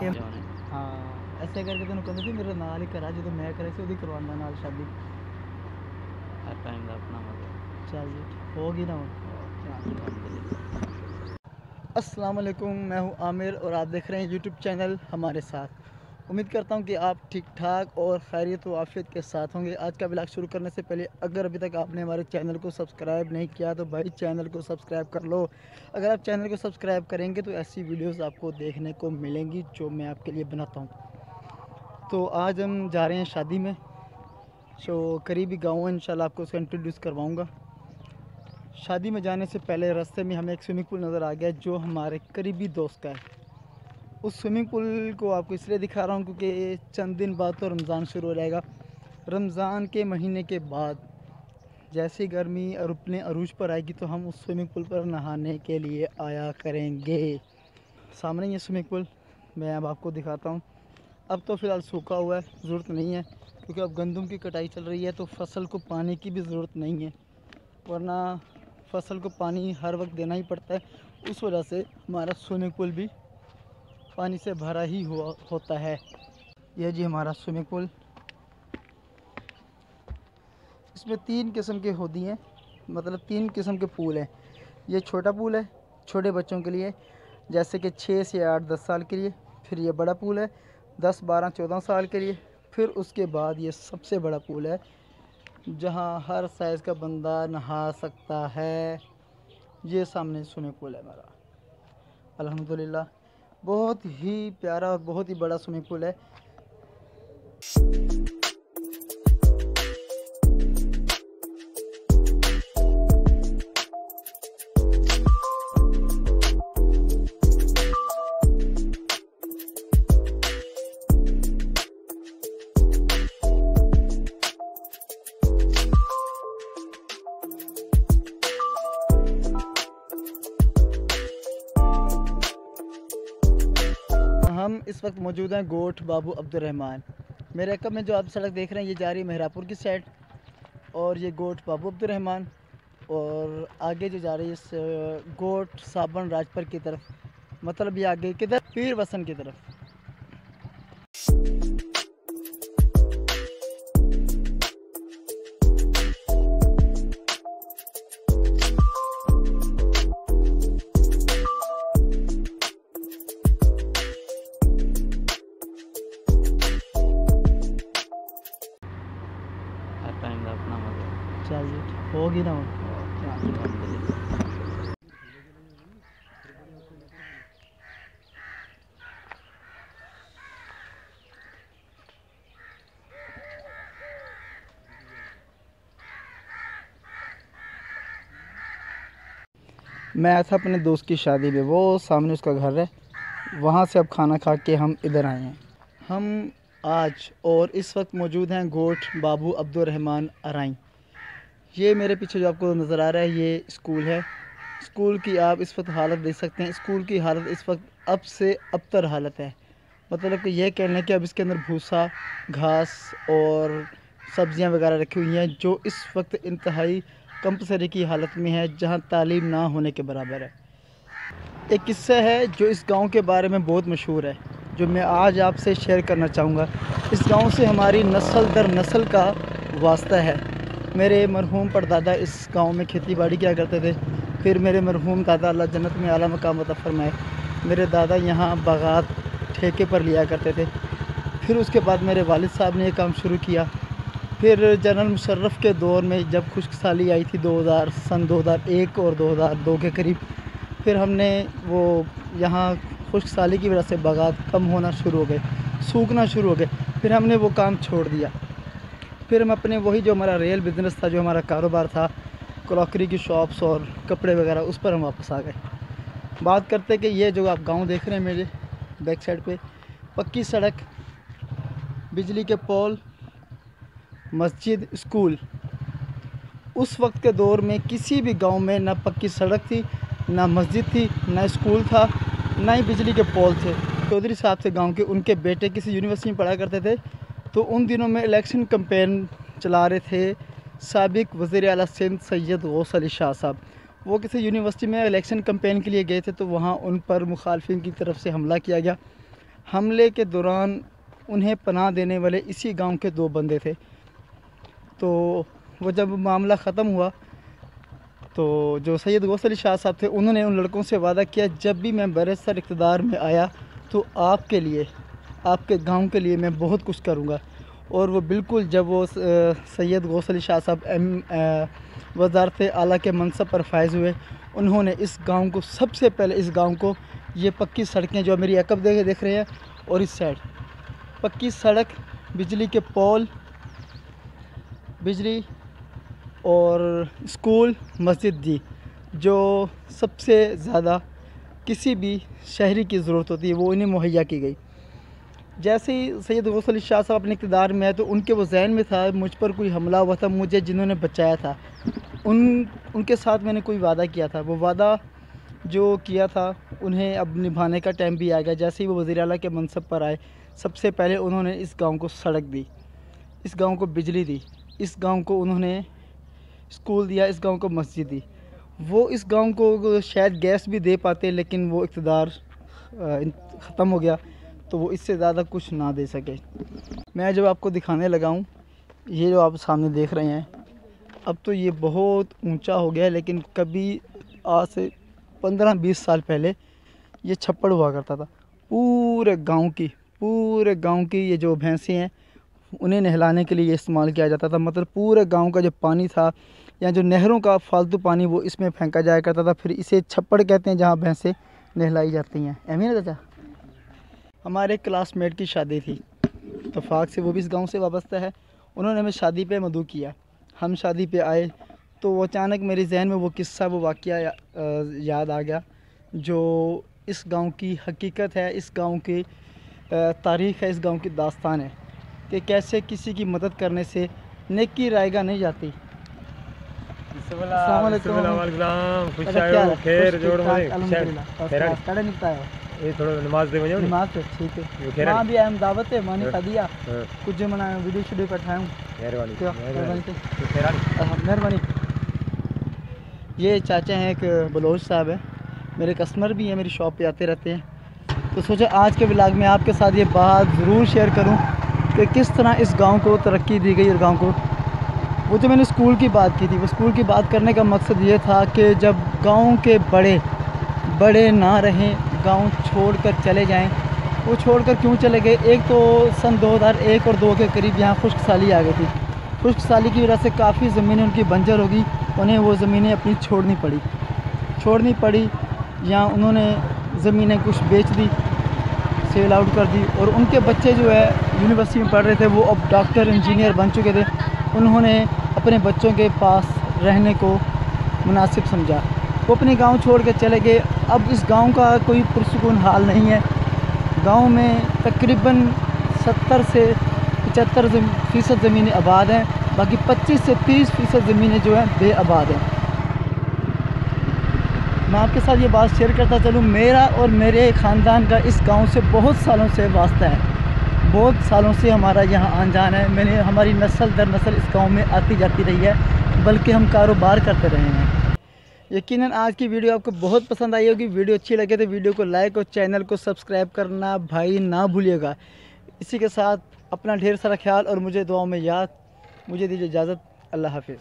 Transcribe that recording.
काम जाने हाँ ऐसे करके तेन कहते थे मेरे नाल ही करा जो मैं करे से करवाना नाल शादी हर टाइम का अपना मजा। चल जी होगी ना अल्हम्दुलिल्लाह। अस्सलाम वालेकुम, मैं हूं आमिर और आप देख रहे हैं यूट्यूब चैनल हमारे साथ। उम्मीद करता हूं कि आप ठीक ठाक और खैरियत व आफियत के साथ होंगे। आज का ब्लॉग शुरू करने से पहले अगर अभी तक आपने हमारे चैनल को सब्सक्राइब नहीं किया तो भाई चैनल को सब्सक्राइब कर लो। अगर आप चैनल को सब्सक्राइब करेंगे तो ऐसी वीडियोस आपको देखने को मिलेंगी जो मैं आपके लिए बनाता हूँ। तो आज हम जा रहे हैं शादी में, जो करीबी गाँव है, इंशाल्लाह आपको उसका इंट्रोड्यूस करवाऊँगा। शादी में जाने से पहले रास्ते में हमें एक स्विमिंग पूल नज़र आ गया जो हमारे करीबी दोस्त का है। उस स्विमिंग पूल को आपको इसलिए दिखा रहा हूँ क्योंकि चंद दिन बाद तो रमज़ान शुरू हो जाएगा। रमज़ान के महीने के बाद जैसे गर्मी और अपने अरूज पर आएगी तो हम उस स्विमिंग पूल पर नहाने के लिए आया करेंगे। सामने ये स्विमिंग पूल मैं अब आपको दिखाता हूँ। अब तो फ़िलहाल सूखा हुआ है, ज़रूरत नहीं है क्योंकि अब गंदम की कटाई चल रही है तो फसल को पानी की भी ज़रूरत नहीं है, वरना फसल को पानी हर वक्त देना ही पड़ता है। उस वजह से हमारा स्विमिंग पूल भी पानी से भरा ही हुआ होता है। यह जी हमारा स्विमिंग पूल, इसमें 3 किस्म के होती हैं, मतलब 3 किस्म के पूल हैं। ये छोटा पूल है छोटे बच्चों के लिए, जैसे कि 6 से 8-10 साल के लिए। फिर ये बड़ा पूल है 10-12-14 साल के लिए। फिर उसके बाद ये सबसे बड़ा पूल है जहाँ हर साइज़ का बंदा नहा सकता है। ये सामने स्विमिंग पूल है हमारा, अल्हम्दुलिल्लाह बहुत ही प्यारा और बहुत ही बड़ा स्विमिंग पूल है। हम इस वक्त मौजूद हैं गोठ बाबू अब्दुल रहमान। मेरे अकब में जो आप सड़क देख रहे हैं ये जा रही है मेहरापुर की साइड, और ये गोठ बाबू अब्दुल रहमान। और आगे जो जा रही है इस गोठ साबन राजपुर की तरफ, मतलब ये आगे किधर पीर वसन की तरफ। हर टाइम का अपना मजा। चलिए होगी ना अल्हम्दुलिल्लाह। मैं आया था अपने दोस्त की शादी में, वो सामने उसका घर है, वहाँ से अब खाना खा के हम इधर आए हैं। हम आज और इस वक्त मौजूद हैं गोठ बाबू अब्दुल रहमान अराई। ये मेरे पीछे जो आपको नज़र आ रहा है ये स्कूल है। स्कूल की आप इस वक्त हालत देख सकते हैं। स्कूल की हालत इस वक्त अब से अबतर हालत है, मतलब कि यह कहने कि अब इसके अंदर भूसा घास और सब्जियां वगैरह रखी हुई हैं जो इस वक्त इंतहाई कंपसरी की हालत में है, जहां तालीम ना होने के बराबर है। एक किस्सा है जो इस गांव के बारे में बहुत मशहूर है, जो मैं आज आपसे शेयर करना चाहूँगा। इस गांव से हमारी नस्ल दर नस्ल का वास्ता है। मेरे मरहूम परदादा इस गांव में खेती बाड़ी किया करते थे। फिर मेरे मरहूम दादा अल्लाह जन्नत में आला मकाम अता फरमाए, मेरे दादा यहाँ बागात ठेके पर लिया करते थे। फिर उसके बाद मेरे वालिद साहब ने ये काम शुरू किया। फिर जनरल मुशर्रफ के दौर में जब खुशकसाली आई थी सन 2001 और 2002 के करीब, फिर हमने वो यहाँ खुशकसाली की वजह से बागात कम होना शुरू हो गए, सूखना शुरू हो गए। फिर हमने वो काम छोड़ दिया। फिर हम अपने वही जो हमारा रियल बिज़नेस था, जो हमारा कारोबार था, क्रॉकरी की शॉप्स और कपड़े वगैरह, उस पर हम वापस आ गए। बात करते कि ये जो आप गांव देख रहे हैं मेरे बैक साइड पे, पक्की सड़क, बिजली के पोल, मस्जिद, स्कूल। उस वक्त के दौर में किसी भी गांव में ना पक्की सड़क थी, ना मस्जिद थी, ना स्कूल था, ना ही बिजली के पोल थे। चौधरी साहब थे गांव के, उनके बेटे किसी यूनिवर्सिटी में पढ़ा करते थे। तो उन दिनों में इलेक्शन कैंपेन चला रहे थे साबिक वज़ीर आला सिंध सैयद गौस अली शाह साहब। वो किसी यूनिवर्सिटी में इलेक्शन कैंपेन के लिए गए थे, तो वहाँ उन पर मुखालफिन की तरफ से हमला किया गया। हमले के दौरान उन्हें पनाह देने वाले इसी गांव के 2 बंदे थे। तो वो जब मामला ख़त्म हुआ तो जो सैयद गौस अली शाह साहब थे उन्होंने उन लड़कों से वादा किया, जब भी मैं बरसर इक़्तिदार में आया तो आपके लिए, आपके गांव के लिए मैं बहुत कुछ करूंगा। और वो बिल्कुल जब वो सैयद गौस अली शाह साहब वज़ारत आला के मनसब पर फायज़ हुए, उन्होंने इस गांव को सबसे पहले, इस गांव को ये पक्की सड़कें जो मेरी अकब देख रहे हैं और इस साइड पक्की सड़क, बिजली के पोल, बिजली और स्कूल, मस्जिद दी, जो सबसे ज़्यादा किसी भी शहरी की ज़रूरत होती है वो इन्हें मुहैया की गई। जैसे ही सैयद गौस अली शाह साहब अपने इक़्तिदार में आए तो उनके वो जहन में था मुझ पर कोई हमला हुआ था, मुझे जिन्होंने बचाया था उनके साथ मैंने कोई वादा किया था। वो वादा जो किया था उन्हें अब निभाने का टाइम भी आ गया। जैसे ही वो वज़ीर आला के मनसब पर आए, सबसे पहले उन्होंने इस गांव को सड़क दी, इस गांव को बिजली दी, इस गांव को उन्होंने स्कूल दिया, इस गांव को मस्जिद दी। वो इस गांव को शायद गैस भी दे पाते, लेकिन वो इक़्तिदार ख़त्म हो गया तो वो इससे ज़्यादा कुछ ना दे सके। मैं जब आपको दिखाने लगा हूँ, ये जो आप सामने देख रहे हैं, अब तो ये बहुत ऊंचा हो गया है, लेकिन कभी आज से 15-20 साल पहले ये छप्पड़ हुआ करता था। पूरे गांव की ये जो भैंसें हैं उन्हें नहलाने के लिए ये इस्तेमाल किया जाता था। मतलब पूरे गांव का जो पानी था या जो नहरों का फालतू पानी वो इसमें फेंका जाया करता था। फिर इसे छप्पड़ कहते हैं जहाँ भैंसें नहलाई जाती हैं। अमीन चाचा, हमारे क्लासमेट की शादी थी इत्तफाक से, वो भी इस गांव से वाबस्ता है। उन्होंने हमें शादी पे मदऊ किया। हम शादी पे आए तो वो अचानक मेरे जहन में वो किस्सा, वो वाक़या याद आ गया जो इस गांव की हकीकत है, इस गांव की तारीख़ है, इस गांव की दास्तान है कि कैसे किसी की मदद करने से नेकी रायगा नहीं जाती। ये थोड़ा नमाज दे वजो नमाज पे ठीक है। मां भी आम दावत है, माने सदिया कुछ मना वीडियो वीडियो पे ठाऊं। मेहरबानी। ये चाचा हैं, एक बलोच साहब है, मेरे कस्टमर भी हैं, मेरी शॉप पे आते रहते हैं। तो सोचा आज के व्लॉग में आपके साथ ये बात ज़रूर शेयर करूं कि किस तरह इस गांव को तरक्की दी गई। और गांव को, वो जो मैंने स्कूल की बात की थी, वो स्कूल की बात करने का मकसद ये था कि जब गांव के बड़े ना रहें, गांव छोड़कर चले जाएं। वो छोड़कर क्यों चले गए? एक तो सन 2001 और 2 के करीब यहाँ खुश्क साली आ गई थी। खुश्क साली की वजह से काफ़ी ज़मीनें उनकी बंजर होगी, उन्हें वो ज़मीनें अपनी छोड़नी पड़ी या उन्होंने ज़मीनें कुछ बेच दी, सेल आउट कर दी। और उनके बच्चे जो है यूनिवर्सिटी में पढ़ रहे थे, वो अब डॉक्टर इंजीनियर बन चुके थे। उन्होंने अपने बच्चों के पास रहने को मुनासिब समझा, वो अपने गांव छोड़ के चले गए। अब इस गांव का कोई पुरसुकून हाल नहीं है। गांव में तकरीबन 70 से 75% ज़मीनें आबाद हैं, बाकी 25 से 30% ज़मीनें जो हैं बेआबाद हैं। मैं आपके साथ ये बात शेयर करता चलूँ, मेरा और मेरे ख़ानदान का इस गांव से बहुत सालों से वास्ता है, बहुत सालों से हमारा यहाँ आन जान है। हमारी नस्ल दर नस्ल इस गांव में आती जाती रही है, बल्कि हम कारोबार करते रहे हैं। यकीनन आज की वीडियो आपको बहुत पसंद आई होगी। वीडियो अच्छी लगे तो वीडियो को लाइक और चैनल को सब्सक्राइब करना भाई ना भूलिएगा। इसी के साथ अपना ढेर सारा ख्याल और मुझे दुआओं में याद। मुझे दीजिए इजाज़त। अल्लाह हाफिज़।